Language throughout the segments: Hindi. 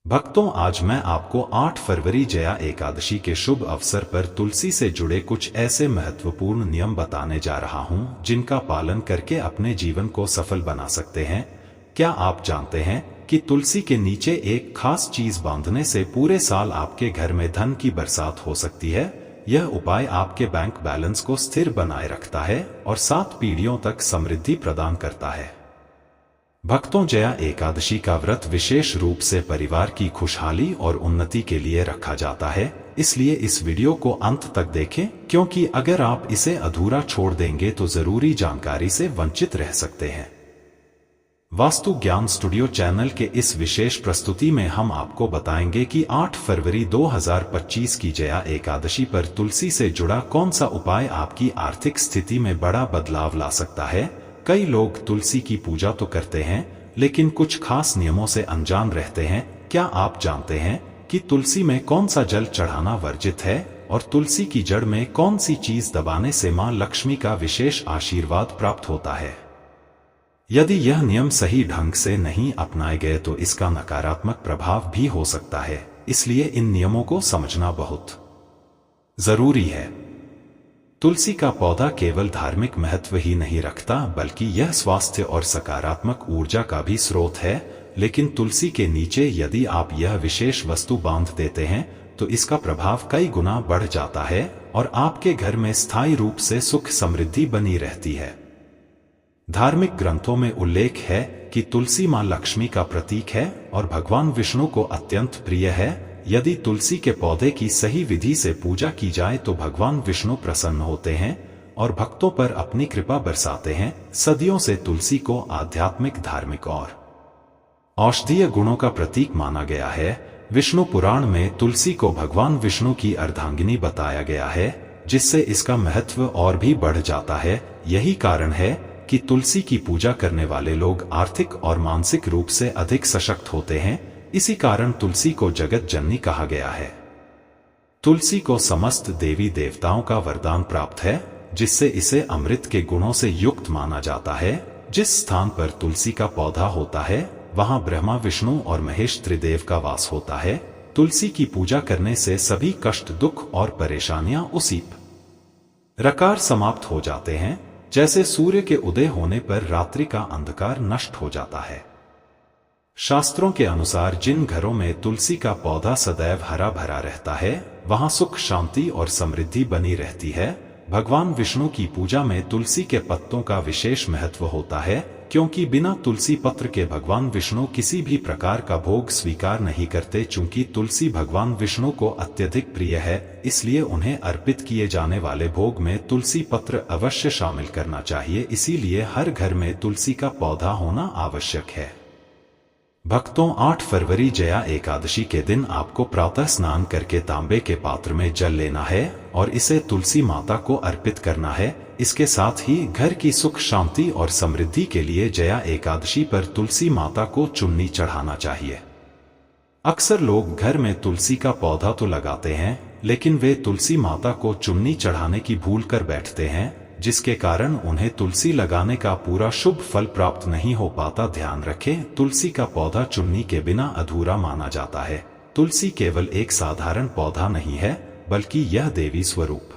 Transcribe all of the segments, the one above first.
भक्तों, आज मैं आपको 8 फरवरी जया एकादशी के शुभ अवसर पर तुलसी से जुड़े कुछ ऐसे महत्वपूर्ण नियम बताने जा रहा हूं जिनका पालन करके अपने जीवन को सफल बना सकते हैं। क्या आप जानते हैं कि तुलसी के नीचे एक खास चीज बांधने से पूरे साल आपके घर में धन की बरसात हो सकती है। यह उपाय आपके बैंक बैलेंस को स्थिर बनाए रखता है और 7 पीढ़ियों तक समृद्धि प्रदान करता है। भक्तों, जया एकादशी का व्रत विशेष रूप से परिवार की खुशहाली और उन्नति के लिए रखा जाता है, इसलिए इस वीडियो को अंत तक देखें, क्योंकि अगर आप इसे अधूरा छोड़ देंगे तो जरूरी जानकारी से वंचित रह सकते हैं। वास्तु ज्ञान स्टूडियो चैनल के इस विशेष प्रस्तुति में हम आपको बताएंगे कि 8 फरवरी 2025 की जया एकादशी पर तुलसी से जुड़ा कौन सा उपाय आपकी आर्थिक स्थिति में बड़ा बदलाव ला सकता है। कई लोग तुलसी की पूजा तो करते हैं, लेकिन कुछ खास नियमों से अनजान रहते हैं। क्या आप जानते हैं कि तुलसी में कौन सा जल चढ़ाना वर्जित है और तुलसी की जड़ में कौन सी चीज दबाने से मां लक्ष्मी का विशेष आशीर्वाद प्राप्त होता है? यदि यह नियम सही ढंग से नहीं अपनाए गए तो इसका नकारात्मक प्रभाव भी हो सकता है, इसलिए इन नियमों को समझना बहुत जरूरी है। तुलसी का पौधा केवल धार्मिक महत्व ही नहीं रखता, बल्कि यह स्वास्थ्य और सकारात्मक ऊर्जा का भी स्रोत है। लेकिन तुलसी के नीचे यदि आप यह विशेष वस्तु बांध देते हैं तो इसका प्रभाव कई गुना बढ़ जाता है और आपके घर में स्थायी रूप से सुख समृद्धि बनी रहती है। धार्मिक ग्रंथों में उल्लेख है कि तुलसी मां लक्ष्मी का प्रतीक है और भगवान विष्णु को अत्यंत प्रिय है। यदि तुलसी के पौधे की सही विधि से पूजा की जाए तो भगवान विष्णु प्रसन्न होते हैं और भक्तों पर अपनी कृपा बरसाते हैं। सदियों से तुलसी को आध्यात्मिक, धार्मिक और औषधीय गुणों का प्रतीक माना गया है। विष्णु पुराण में तुलसी को भगवान विष्णु की अर्धांगिनी बताया गया है, जिससे इसका महत्व और भी बढ़ जाता है। यही कारण है कि तुलसी की पूजा करने वाले लोग आर्थिक और मानसिक रूप से अधिक सशक्त होते हैं। इसी कारण तुलसी को जगत जननी कहा गया है। तुलसी को समस्त देवी देवताओं का वरदान प्राप्त है, जिससे इसे अमृत के गुणों से युक्त माना जाता है। जिस स्थान पर तुलसी का पौधा होता है वहां ब्रह्मा, विष्णु और महेश त्रिदेव का वास होता है। तुलसी की पूजा करने से सभी कष्ट, दुख और परेशानियां उसी प्रकार समाप्त हो जाते हैं जैसे सूर्य के उदय होने पर रात्रि का अंधकार नष्ट हो जाता है। शास्त्रों के अनुसार जिन घरों में तुलसी का पौधा सदैव हरा भरा रहता है वहां सुख, शांति और समृद्धि बनी रहती है। भगवान विष्णु की पूजा में तुलसी के पत्तों का विशेष महत्व होता है, क्योंकि बिना तुलसी पत्र के भगवान विष्णु किसी भी प्रकार का भोग स्वीकार नहीं करते। चूंकि तुलसी भगवान विष्णु को अत्यधिक प्रिय है, इसलिए उन्हें अर्पित किए जाने वाले भोग में तुलसी पत्र अवश्य शामिल करना चाहिए। इसीलिए हर घर में तुलसी का पौधा होना आवश्यक है। भक्तों, 8 फरवरी जया एकादशी के दिन आपको प्रातः स्नान करके तांबे के पात्र में जल लेना है और इसे तुलसी माता को अर्पित करना है। इसके साथ ही घर की सुख, शांति और समृद्धि के लिए जया एकादशी पर तुलसी माता को चुन्नी चढ़ाना चाहिए। अक्सर लोग घर में तुलसी का पौधा तो लगाते हैं, लेकिन वे तुलसी माता को चुन्नी चढ़ाने की भूल कर बैठते हैं, जिसके कारण उन्हें तुलसी लगाने का पूरा शुभ फल प्राप्त नहीं हो पाता। ध्यान रखें, तुलसी का पौधा चुन्नी के बिना अधूरा माना जाता है। तुलसी केवल एक साधारण पौधा नहीं है, बल्कि यह देवी स्वरूप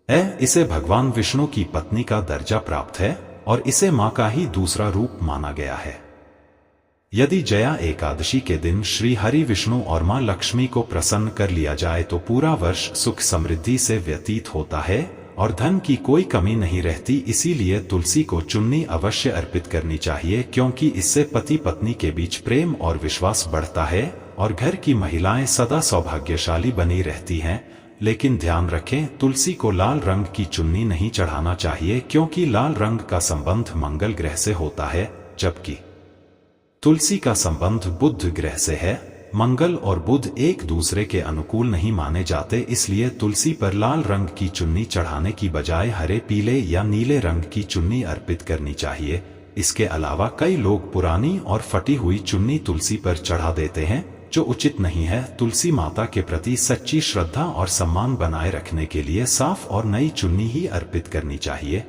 है। इसे भगवान विष्णु की पत्नी का दर्जा प्राप्त है और इसे मां का ही दूसरा रूप माना गया है। यदि जया एकादशी के दिन श्री हरि विष्णु और मां लक्ष्मी को प्रसन्न कर लिया जाए तो पूरा वर्ष सुख समृद्धि से व्यतीत होता है और धन की कोई कमी नहीं रहती। इसीलिए तुलसी को चुन्नी अवश्य अर्पित करनी चाहिए, क्योंकि इससे पति पत्नी के बीच प्रेम और विश्वास बढ़ता है और घर की महिलाएं सदा सौभाग्यशाली बनी रहती हैं। लेकिन ध्यान रखें, तुलसी को लाल रंग की चुन्नी नहीं चढ़ाना चाहिए, क्योंकि लाल रंग का संबंध मंगल ग्रह से होता है, जबकि तुलसी का संबंध बुध ग्रह से है। मंगल और बुध एक दूसरे के अनुकूल नहीं माने जाते, इसलिए तुलसी पर लाल रंग की चुन्नी चढ़ाने की बजाय हरे, पीले या नीले रंग की चुन्नी अर्पित करनी चाहिए। इसके अलावा कई लोग पुरानी और फटी हुई चुन्नी तुलसी पर चढ़ा देते हैं, जो उचित नहीं है। तुलसी माता के प्रति सच्ची श्रद्धा और सम्मान बनाए रखने के लिए साफ और नई चुन्नी ही अर्पित करनी चाहिए।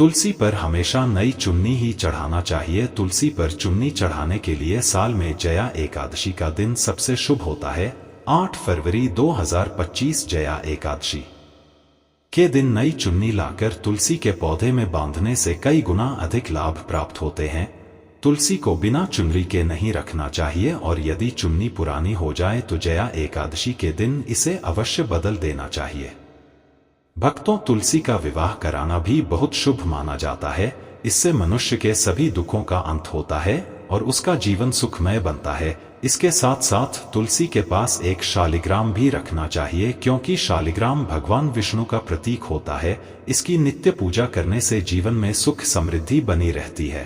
तुलसी पर हमेशा नई चुन्नी ही चढ़ाना चाहिए। तुलसी पर चुन्नी चढ़ाने के लिए साल में जया एकादशी का दिन सबसे शुभ होता है। 8 फरवरी 2025 जया एकादशी के दिन नई चुन्नी लाकर तुलसी के पौधे में बांधने से कई गुना अधिक लाभ प्राप्त होते हैं। तुलसी को बिना चुनरी के नहीं रखना चाहिए और यदि चुन्नी पुरानी हो जाए तो जया एकादशी के दिन इसे अवश्य बदल देना चाहिए। भक्तों, तुलसी का विवाह कराना भी बहुत शुभ माना जाता है। इससे मनुष्य के सभी दुखों का अंत होता है और उसका जीवन सुखमय बनता है। इसके साथ साथ तुलसी के पास एक शालिग्राम भी रखना चाहिए, क्योंकि शालिग्राम भगवान विष्णु का प्रतीक होता है। इसकी नित्य पूजा करने से जीवन में सुख समृद्धि बनी रहती है।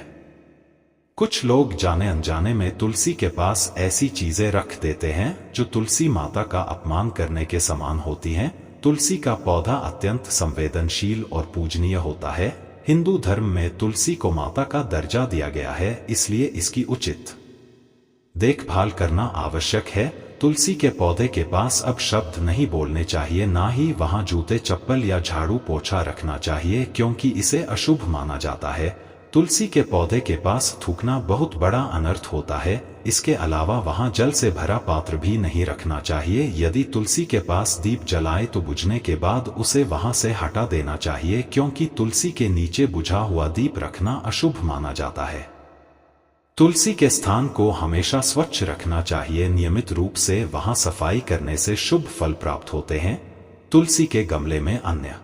कुछ लोग जाने अनजाने में तुलसी के पास ऐसी चीजें रख देते हैं जो तुलसी माता का अपमान करने के समान होती हैं। तुलसी का पौधा अत्यंत संवेदनशील और पूजनीय होता है। हिंदू धर्म में तुलसी को माता का दर्जा दिया गया है, इसलिए इसकी उचित देखभाल करना आवश्यक है। तुलसी के पौधे के पास अब शब्द नहीं बोलने चाहिए, ना ही वहां जूते चप्पल या झाड़ू पोछा रखना चाहिए, क्योंकि इसे अशुभ माना जाता है। तुलसी के पौधे के पास थूकना बहुत बड़ा अनर्थ होता है। इसके अलावा वहां जल से भरा पात्र भी नहीं रखना चाहिए। यदि तुलसी के पास दीप जलाए तो बुझने के बाद उसे वहां से हटा देना चाहिए, क्योंकि तुलसी के नीचे बुझा हुआ दीप रखना अशुभ माना जाता है। तुलसी के स्थान को हमेशा स्वच्छ रखना चाहिए। नियमित रूप से वहां सफाई करने से शुभ फल प्राप्त होते हैं। तुलसी के गमले में अन्य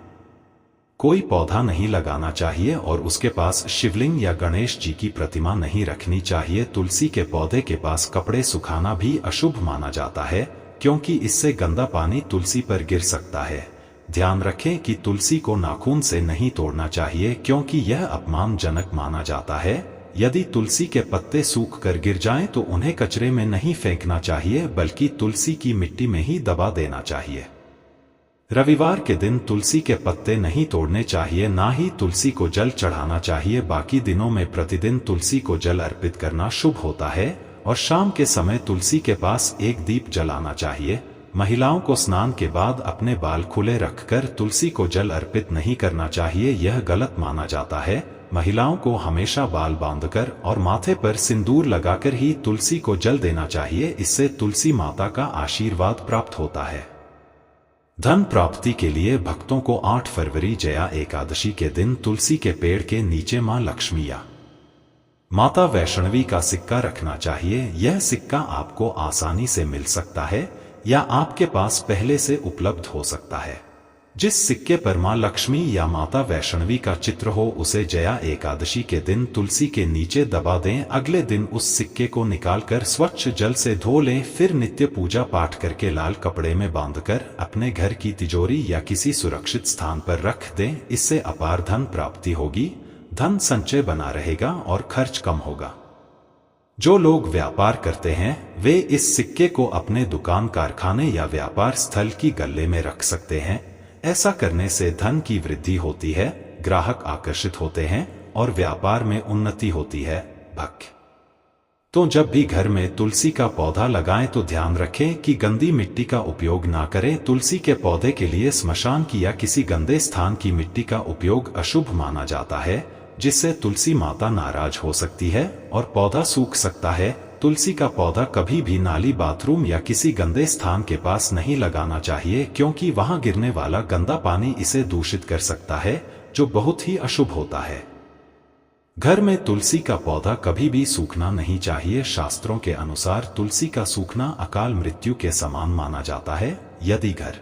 कोई पौधा नहीं लगाना चाहिए और उसके पास शिवलिंग या गणेश जी की प्रतिमा नहीं रखनी चाहिए। तुलसी के पौधे के पास कपड़े सुखाना भी अशुभ माना जाता है, क्योंकि इससे गंदा पानी तुलसी पर गिर सकता है। ध्यान रखें कि तुलसी को नाखून से नहीं तोड़ना चाहिए, क्योंकि यह अपमानजनक माना जाता है। यदि तुलसी के पत्ते सूख कर गिर जाएं तो उन्हें कचरे में नहीं फेंकना चाहिए, बल्कि तुलसी की मिट्टी में ही दबा देना चाहिए। रविवार के दिन तुलसी के पत्ते नहीं तोड़ने चाहिए, ना ही तुलसी को जल चढ़ाना चाहिए। बाकी दिनों में प्रतिदिन तुलसी को जल अर्पित करना शुभ होता है और शाम के समय तुलसी के पास एक दीप जलाना चाहिए। महिलाओं को स्नान के बाद अपने बाल खुले रखकर तुलसी को जल अर्पित नहीं करना चाहिए, यह गलत माना जाता है। महिलाओं को हमेशा बाल बांधकर और माथे पर सिंदूर लगाकर ही तुलसी को जल देना चाहिए। इससे तुलसी माता का आशीर्वाद प्राप्त होता है। धन प्राप्ति के लिए भक्तों को 8 फरवरी जया एकादशी के दिन तुलसी के पेड़ के नीचे मां लक्ष्मी या माता वैष्णवी का सिक्का रखना चाहिए। यह सिक्का आपको आसानी से मिल सकता है या आपके पास पहले से उपलब्ध हो सकता है। जिस सिक्के पर मां लक्ष्मी या माता वैष्णवी का चित्र हो उसे जया एकादशी के दिन तुलसी के नीचे दबा दें। अगले दिन उस सिक्के को निकालकर स्वच्छ जल से धो लें। फिर नित्य पूजा पाठ करके लाल कपड़े में बांधकर अपने घर की तिजोरी या किसी सुरक्षित स्थान पर रख दें। इससे अपार धन प्राप्ति होगी, धन संचय बना रहेगा और खर्च कम होगा। जो लोग व्यापार करते हैं वे इस सिक्के को अपने दुकान, कारखाने या व्यापार स्थल की गल्ले में रख सकते हैं। ऐसा करने से धन की वृद्धि होती है, ग्राहक आकर्षित होते हैं और व्यापार में उन्नति होती है। तो जब भी घर में तुलसी का पौधा लगाएं तो ध्यान रखें कि गंदी मिट्टी का उपयोग ना करें। तुलसी के पौधे के लिए स्मशान की या किसी गंदे स्थान की मिट्टी का उपयोग अशुभ माना जाता है, जिससे तुलसी माता नाराज हो सकती है और पौधा सूख सकता है। तुलसी का पौधा कभी भी नाली, बाथरूम या किसी गंदे स्थान के पास नहीं लगाना चाहिए, क्योंकि वहां गिरने वाला गंदा पानी इसे दूषित कर सकता है, जो बहुत ही अशुभ होता है। घर में तुलसी का पौधा कभी भी सूखना नहीं चाहिए। शास्त्रों के अनुसार तुलसी का सूखना अकाल मृत्यु के समान माना जाता है। यदि घर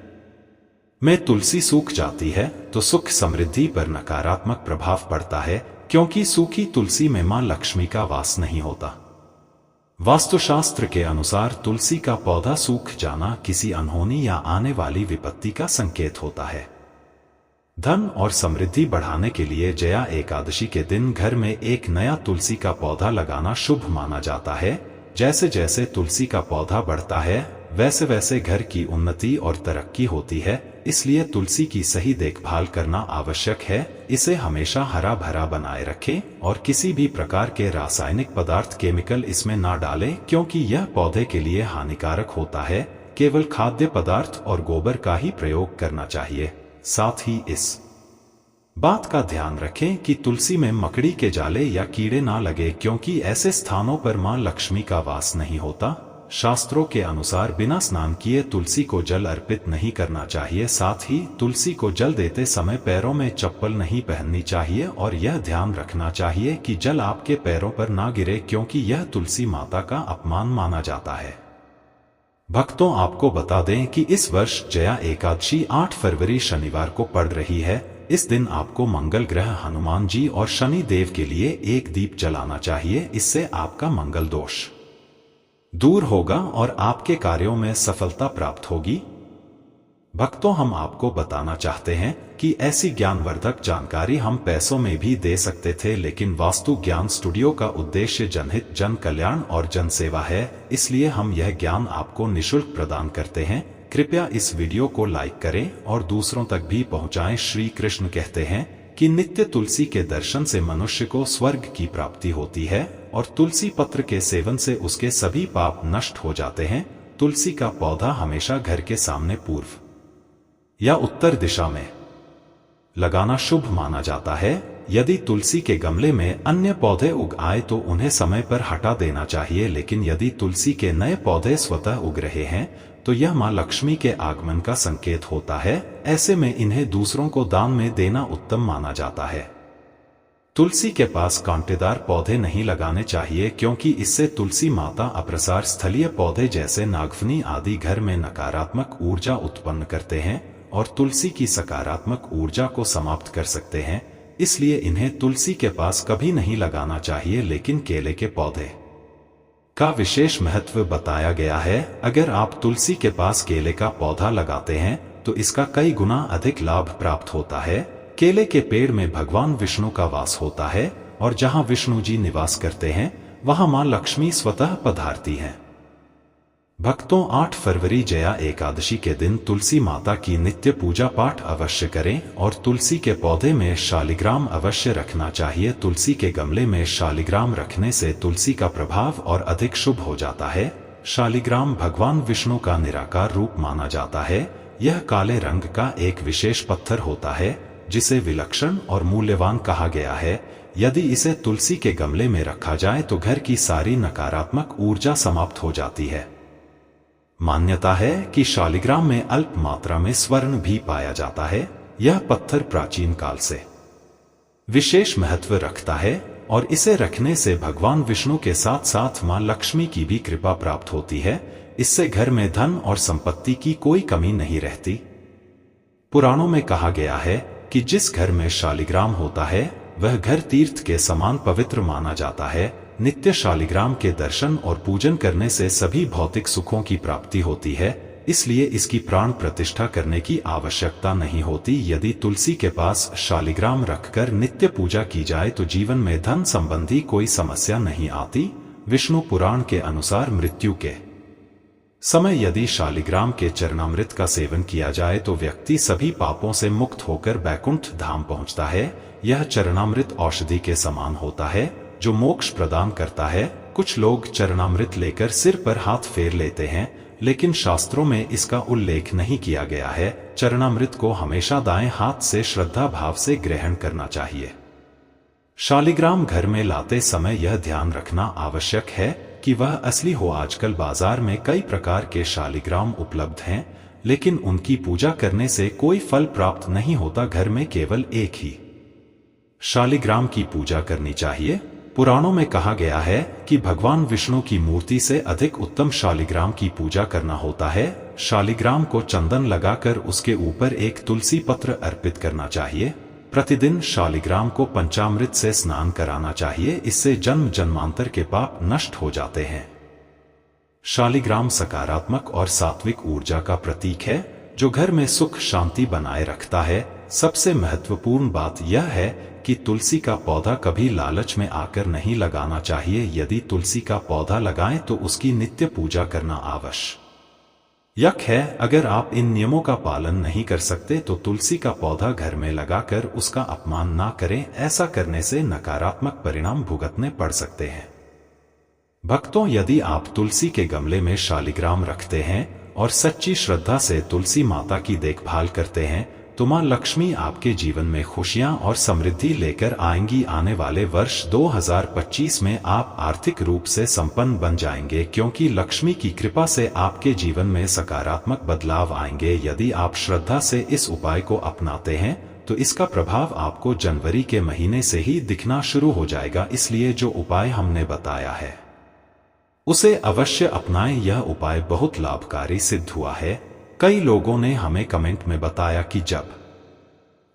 में तुलसी सूख जाती है तो सुख समृद्धि पर नकारात्मक प्रभाव पड़ता है, क्योंकि सूखी तुलसी में मां लक्ष्मी का वास नहीं होता। वास्तुशास्त्र के अनुसार तुलसी का पौधा सूख जाना किसी अनहोनी या आने वाली विपत्ति का संकेत होता है। धन और समृद्धि बढ़ाने के लिए जया एकादशी के दिन घर में एक नया तुलसी का पौधा लगाना शुभ माना जाता है। जैसे जैसे तुलसी का पौधा बढ़ता है वैसे वैसे घर की उन्नति और तरक्की होती है। इसलिए तुलसी की सही देखभाल करना आवश्यक है। इसे हमेशा हरा भरा बनाए रखें और किसी भी प्रकार के रासायनिक पदार्थ, केमिकल इसमें ना डालें, क्योंकि यह पौधे के लिए हानिकारक होता है। केवल खाद्य पदार्थ और गोबर का ही प्रयोग करना चाहिए। साथ ही इस बात का ध्यान रखें कि तुलसी में मकड़ी के जाले या कीड़े ना लगे, क्योंकि ऐसे स्थानों पर मां लक्ष्मी का वास नहीं होता। शास्त्रों के अनुसार बिना स्नान किए तुलसी को जल अर्पित नहीं करना चाहिए। साथ ही तुलसी को जल देते समय पैरों में चप्पल नहीं पहननी चाहिए और यह ध्यान रखना चाहिए कि जल आपके पैरों पर ना गिरे, क्योंकि यह तुलसी माता का अपमान माना जाता है। भक्तों, आपको बता दें कि इस वर्ष जया एकादशी 8 फरवरी शनिवार को पड़ रही है। इस दिन आपको मंगल ग्रह हनुमान जी और शनि देव के लिए एक दीप जलाना चाहिए। इससे आपका मंगल दोष दूर होगा और आपके कार्यों में सफलता प्राप्त होगी। भक्तों, हम आपको बताना चाहते हैं कि ऐसी ज्ञानवर्धक जानकारी हम पैसों में भी दे सकते थे, लेकिन वास्तु ज्ञान स्टूडियो का उद्देश्य जनहित, जन कल्याण और जनसेवा है, इसलिए हम यह ज्ञान आपको निःशुल्क प्रदान करते हैं। कृपया इस वीडियो को लाइक करें और दूसरों तक भी पहुंचाएं। श्री कृष्ण कहते हैं कि नित्य तुलसी के दर्शन से मनुष्य को स्वर्ग की प्राप्ति होती है और तुलसी पत्र के सेवन से उसके सभी पाप नष्ट हो जाते हैं। तुलसी का पौधा हमेशा घर के सामने पूर्व या उत्तर दिशा में लगाना शुभ माना जाता है। यदि तुलसी के गमले में अन्य पौधे उग आए तो उन्हें समय पर हटा देना चाहिए, लेकिन यदि तुलसी के नए पौधे स्वतः उग रहे हैं तो यह मां लक्ष्मी के आगमन का संकेत होता है। ऐसे में इन्हें दूसरों को दान में देना उत्तम माना जाता है। तुलसी के पास कांटेदार पौधे नहीं लगाने चाहिए, क्योंकि इससे तुलसी माता अप्रसार स्थलीय पौधे जैसे नागफनी आदि घर में नकारात्मक ऊर्जा उत्पन्न करते हैं और तुलसी की सकारात्मक ऊर्जा को समाप्त कर सकते हैं। इसलिए इन्हें तुलसी के पास कभी नहीं लगाना चाहिए। लेकिन केले के पौधे का विशेष महत्व बताया गया है। अगर आप तुलसी के पास केले का पौधा लगाते हैं तो इसका कई गुना अधिक लाभ प्राप्त होता है। केले के पेड़ में भगवान विष्णु का वास होता है और जहां विष्णु जी निवास करते हैं वहां मां लक्ष्मी स्वतः पधारती हैं। भक्तों, 8 फरवरी जया एकादशी के दिन तुलसी माता की नित्य पूजा पाठ अवश्य करें और तुलसी के पौधे में शालिग्राम अवश्य रखना चाहिए। तुलसी के गमले में शालिग्राम रखने से तुलसी का प्रभाव और अधिक शुभ हो जाता है। शालिग्राम भगवान विष्णु का निराकार रूप माना जाता है। यह काले रंग का एक विशेष पत्थर होता है जिसे विलक्षण और मूल्यवान कहा गया है। यदि इसे तुलसी के गमले में रखा जाए तो घर की सारी नकारात्मक ऊर्जा समाप्त हो जाती है। मान्यता है कि शालिग्राम में अल्प मात्रा में स्वर्ण भी पाया जाता है। यह पत्थर प्राचीन काल से विशेष महत्व रखता है और इसे रखने से भगवान विष्णु के साथ साथ मां लक्ष्मी की भी कृपा प्राप्त होती है। इससे घर में धन और संपत्ति की कोई कमी नहीं रहती। पुराणों में कहा गया है कि जिस घर में शालिग्राम होता है वह घर तीर्थ के समान पवित्र माना जाता है। नित्य शालिग्राम के दर्शन और पूजन करने से सभी भौतिक सुखों की प्राप्ति होती है, इसलिए इसकी प्राण प्रतिष्ठा करने की आवश्यकता नहीं होती। यदि तुलसी के पास शालिग्राम रखकर नित्य पूजा की जाए तो जीवन में धन संबंधी कोई समस्या नहीं आती। विष्णु पुराण के अनुसार मृत्यु के समय यदि शालिग्राम के चरणामृत का सेवन किया जाए तो व्यक्ति सभी पापों से मुक्त होकर बैकुंठ धाम पहुंचता है। यह चरणामृत औषधि के समान होता है जो मोक्ष प्रदान करता है। कुछ लोग चरणामृत लेकर सिर पर हाथ फेर लेते हैं, लेकिन शास्त्रों में इसका उल्लेख नहीं किया गया है। चरणामृत को हमेशा दाएं हाथ से श्रद्धा भाव से ग्रहण करना चाहिए। शालिग्राम घर में लाते समय यह ध्यान रखना आवश्यक है कि वह असली हो। आजकल बाजार में कई प्रकार के शालिग्राम उपलब्ध हैं, लेकिन उनकी पूजा करने से कोई फल प्राप्त नहीं होता। घर में केवल एक ही शालिग्राम की पूजा करनी चाहिए। पुराणों में कहा गया है कि भगवान विष्णु की मूर्ति से अधिक उत्तम शालिग्राम की पूजा करना होता है। शालिग्राम को चंदन लगाकर उसके ऊपर एक तुलसी पत्र अर्पित करना चाहिए। प्रतिदिन शालिग्राम को पंचामृत से स्नान कराना चाहिए। इससे जन्म जन्मांतर के पाप नष्ट हो जाते हैं। शालिग्राम सकारात्मक और सात्विक ऊर्जा का प्रतीक है जो घर में सुख शांति बनाए रखता है। सबसे महत्वपूर्ण बात यह है कि तुलसी का पौधा कभी लालच में आकर नहीं लगाना चाहिए। यदि तुलसी का पौधा लगाएं तो उसकी नित्य पूजा करना आवश्यक है। अगर आप इन नियमों का पालन नहीं कर सकते तो तुलसी का पौधा घर में लगाकर उसका अपमान ना करें। ऐसा करने से नकारात्मक परिणाम भुगतने पड़ सकते हैं। भक्तों, यदि आप तुलसी के गमले में शालिग्राम रखते हैं और सच्ची श्रद्धा से तुलसी माता की देखभाल करते हैं तो मां लक्ष्मी आपके जीवन में खुशियां और समृद्धि लेकर आएंगी। आने वाले वर्ष 2025 में आप आर्थिक रूप से संपन्न बन जाएंगे, क्योंकि लक्ष्मी की कृपा से आपके जीवन में सकारात्मक बदलाव आएंगे। यदि आप श्रद्धा से इस उपाय को अपनाते हैं तो इसका प्रभाव आपको जनवरी के महीने से ही दिखना शुरू हो जाएगा। इसलिए जो उपाय हमने बताया है उसे अवश्य अपनाएं। यह उपाय बहुत लाभकारी सिद्ध हुआ है। कई लोगों ने हमें कमेंट में बताया कि जब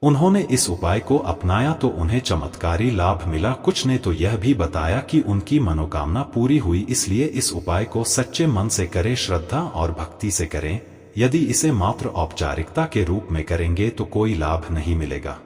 उन्होंने इस उपाय को अपनाया तो उन्हें चमत्कारी लाभ मिला। कुछ ने तो यह भी बताया कि उनकी मनोकामना पूरी हुई। इसलिए इस उपाय को सच्चे मन से करें, श्रद्धा और भक्ति से करें। यदि इसे मात्र औपचारिकता के रूप में करेंगे तो कोई लाभ नहीं मिलेगा।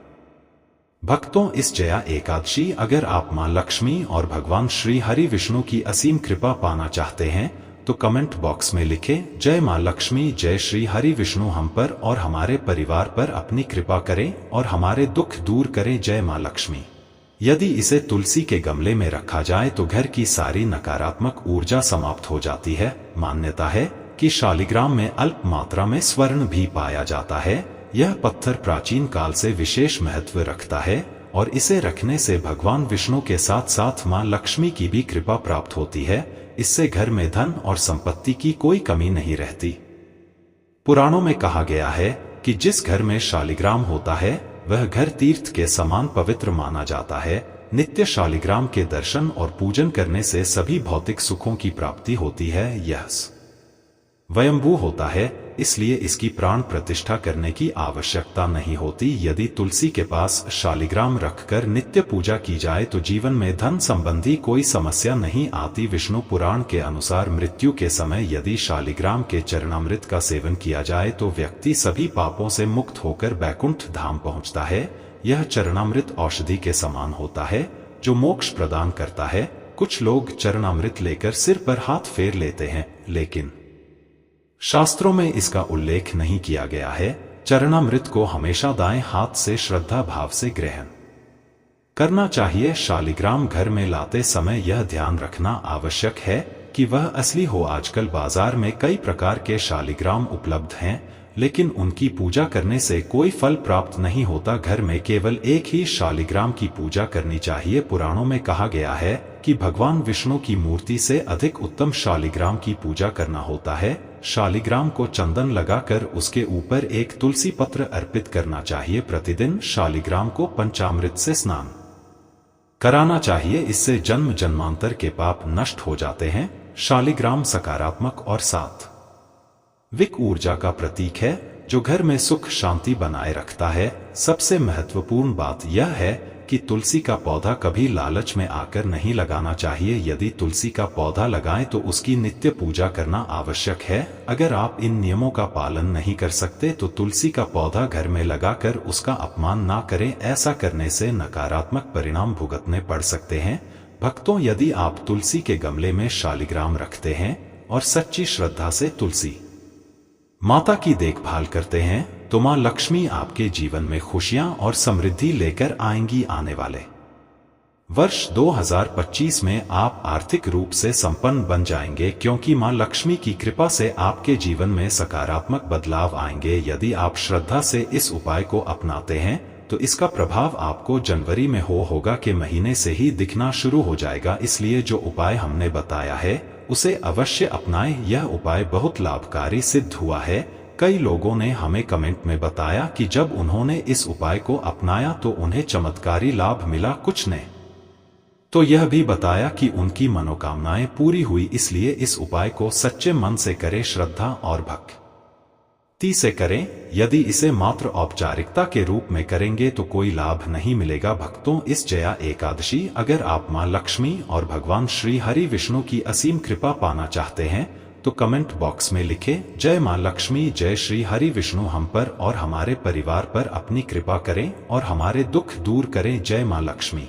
भक्तों, इस जया एकादशी अगर आप मां लक्ष्मी और भगवान श्री हरि विष्णु की असीम कृपा पाना चाहते हैं तो कमेंट बॉक्स में लिखें, जय मां लक्ष्मी, जय श्री हरि विष्णु हम पर और हमारे परिवार पर अपनी कृपा करें और हमारे दुख दूर करें, जय मां लक्ष्मी। यदि इसे तुलसी के गमले में रखा जाए तो घर की सारी नकारात्मक ऊर्जा समाप्त हो जाती है। मान्यता है कि शालिग्राम में अल्प मात्रा में स्वर्ण भी पाया जाता है। यह पत्थर प्राचीन काल से विशेष महत्व रखता है और इसे रखने से भगवान विष्णु के साथ साथ मां लक्ष्मी की भी कृपा प्राप्त होती है। इससे घर में धन और संपत्ति की कोई कमी नहीं रहती। पुराणों में कहा गया है कि जिस घर में शालिग्राम होता है वह घर तीर्थ के समान पवित्र माना जाता है। नित्य शालिग्राम के दर्शन और पूजन करने से सभी भौतिक सुखों की प्राप्ति होती है। यह स्वयंभू होता है, इसलिए इसकी प्राण प्रतिष्ठा करने की आवश्यकता नहीं होती। यदि तुलसी के पास शालिग्राम रखकर नित्य पूजा की जाए तो जीवन में धन संबंधी कोई समस्या नहीं आती। विष्णु पुराण के अनुसार मृत्यु के समय यदि शालिग्राम के चरणामृत का सेवन किया जाए तो व्यक्ति सभी पापों से मुक्त होकर बैकुंठ धाम पहुंचता है। यह चरणामृत औषधि के समान होता है जो मोक्ष प्रदान करता है। कुछ लोग चरणामृत लेकर सिर पर हाथ फेर लेते हैं, लेकिन शास्त्रों में इसका उल्लेख नहीं किया गया है। चरणामृत को हमेशा दाएं हाथ से श्रद्धा भाव से ग्रहण करना चाहिए। शालिग्राम घर में लाते समय यह ध्यान रखना आवश्यक है कि वह असली हो। आजकल बाजार में कई प्रकार के शालिग्राम उपलब्ध हैं, लेकिन उनकी पूजा करने से कोई फल प्राप्त नहीं होता। घर में केवल एक ही शालिग्राम की पूजा करनी चाहिए। पुराणों में कहा गया है कि भगवान विष्णु की मूर्ति से अधिक उत्तम शालिग्राम की पूजा करना होता है। शालिग्राम को चंदन लगाकर उसके ऊपर एक तुलसी पत्र अर्पित करना चाहिए। प्रतिदिन शालिग्राम को पंचामृत से स्नान कराना चाहिए। इससे जन्म जन्मांतर के पाप नष्ट हो जाते हैं। शालिग्राम सकारात्मक और सात्विक ऊर्जा का प्रतीक है जो घर में सुख शांति बनाए रखता है। सबसे महत्वपूर्ण बात यह है कि तुलसी का पौधा कभी लालच में आकर नहीं लगाना चाहिए। यदि तुलसी का पौधा लगाएं तो उसकी नित्य पूजा करना आवश्यक है। अगर आप इन नियमों का पालन नहीं कर सकते तो तुलसी का पौधा घर में लगाकर उसका अपमान ना करें। ऐसा करने से नकारात्मक परिणाम भुगतने पड़ सकते हैं। भक्तों, यदि आप तुलसी के गमले में शालिग्राम रखते हैं और सच्ची श्रद्धा से तुलसी माता की देखभाल करते हैं तो मां लक्ष्मी आपके जीवन में खुशियां और समृद्धि लेकर आएंगी। आने वाले वर्ष 2025 में आप आर्थिक रूप से संपन्न बन जाएंगे, क्योंकि मां लक्ष्मी की कृपा से आपके जीवन में सकारात्मक बदलाव आएंगे। यदि आप श्रद्धा से इस उपाय को अपनाते हैं तो इसका प्रभाव आपको जनवरी में होगा के महीने से ही दिखना शुरू हो जाएगा। इसलिए जो उपाय हमने बताया है उसे अवश्य अपनाएं। यह उपाय बहुत लाभकारी सिद्ध हुआ है। कई लोगों ने हमें कमेंट में बताया कि जब उन्होंने इस उपाय को अपनाया तो उन्हें चमत्कारी लाभ मिला। कुछ ने तो यह भी बताया कि उनकी मनोकामनाएं पूरी हुई। इसलिए इस उपाय को सच्चे मन से करें, श्रद्धा और भक्ति से करें। यदि इसे मात्र औपचारिकता के रूप में करेंगे तो कोई लाभ नहीं मिलेगा। भक्तों, इस जया एकादशी अगर आप मां लक्ष्मी और भगवान श्री हरि विष्णु की असीम कृपा पाना चाहते हैं तो कमेंट बॉक्स में लिखें, जय मां लक्ष्मी, जय श्री हरि विष्णु हम पर और हमारे परिवार पर अपनी कृपा करें और हमारे दुख दूर करें, जय मां लक्ष्मी।